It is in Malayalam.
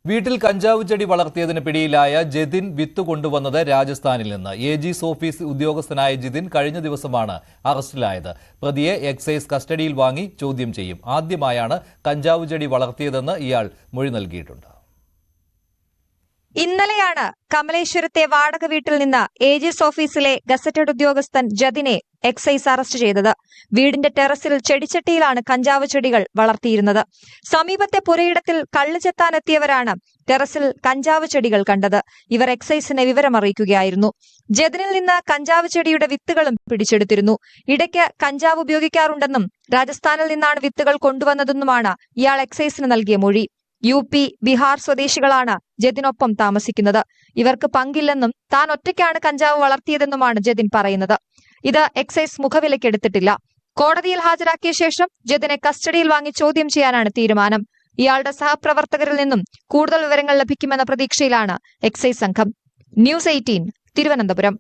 വീട്ടിൽ കഞ്ചാവ് ചെടി വളർത്തിയതിന് പിടിയിലായ ജതിൻ വിത്ത് കൊണ്ടുവന്നത് രാജസ്ഥാനിൽ നിന്ന്. എജിസ് ഓഫീസ് ഉദ്യോഗസ്ഥനായ ജിതിൻ കഴിഞ്ഞ ദിവസമാണ് അറസ്റ്റിലായത്. പ്രതിയെ എക്സൈസ് കസ്റ്റഡിയിൽ വാങ്ങി ചോദ്യം ചെയ്യും. ആദ്യമായാണ് കഞ്ചാവ് ചെടി വളർത്തിയതെന്ന് ഇയാൾ മൊഴി നൽകിയിട്ടുണ്ട്. ഇന്നലെയാണ് കമലേശ്വരത്തെ വാടക വീട്ടിൽ നിന്ന് ഏജിസ് ഓഫീസിലെ ഗസറ്റഡ് ഉദ്യോഗസ്ഥൻ ജതിനെ എക്സൈസ് അറസ്റ്റ് ചെയ്തത്. വീടിന്റെ ടെറസിൽ ചെടിച്ചട്ടിയിലാണ് കഞ്ചാവ് ചെടികൾ വളർത്തിയിരുന്നത്. സമീപത്തെ പുരയിടത്തിൽ കള്ളു ചെത്താനെത്തിയവരാണ് ടെറസിൽ കഞ്ചാവ് ചെടികൾ കണ്ടത്. ഇവർ എക്സൈസിനെ വിവരമറിയിക്കുകയായിരുന്നു. ജതിനിൽ നിന്ന് കഞ്ചാവ് ചെടിയുടെ വിത്തുകളും പിടിച്ചെടുത്തിരുന്നു. ഇടയ്ക്ക് കഞ്ചാവ് ഉപയോഗിക്കാറുണ്ടെന്നും രാജസ്ഥാനിൽ നിന്നാണ് വിത്തുകൾ കൊണ്ടുവന്നതെന്നുമാണ് ഇയാൾ എക്സൈസിന് നൽകിയ മൊഴി. UP, ബീഹാർ സ്വദേശികളാണ് ജതിനൊപ്പം താമസിക്കുന്നത്. ഇവർക്ക് പങ്കില്ലെന്നും താൻ ഒറ്റയ്ക്കാണ് കഞ്ചാവ് വളർത്തിയതെന്നുമാണ് ജതിൻ പറയുന്നത്. ഇത് എക്സൈസ് മുഖവിലക്കെടുത്തിട്ടില്ല. കോടതിയിൽ ഹാജരാക്കിയ ശേഷം ജതിനെ കസ്റ്റഡിയിൽ വാങ്ങി ചോദ്യം ചെയ്യാനാണ് തീരുമാനം. ഇയാളുടെ സഹപ്രവർത്തകരിൽ നിന്നും കൂടുതൽ വിവരങ്ങൾ ലഭിക്കുമെന്ന പ്രതീക്ഷയിലാണ് എക്സൈസ് സംഘം. News 18 തിരുവനന്തപുരം.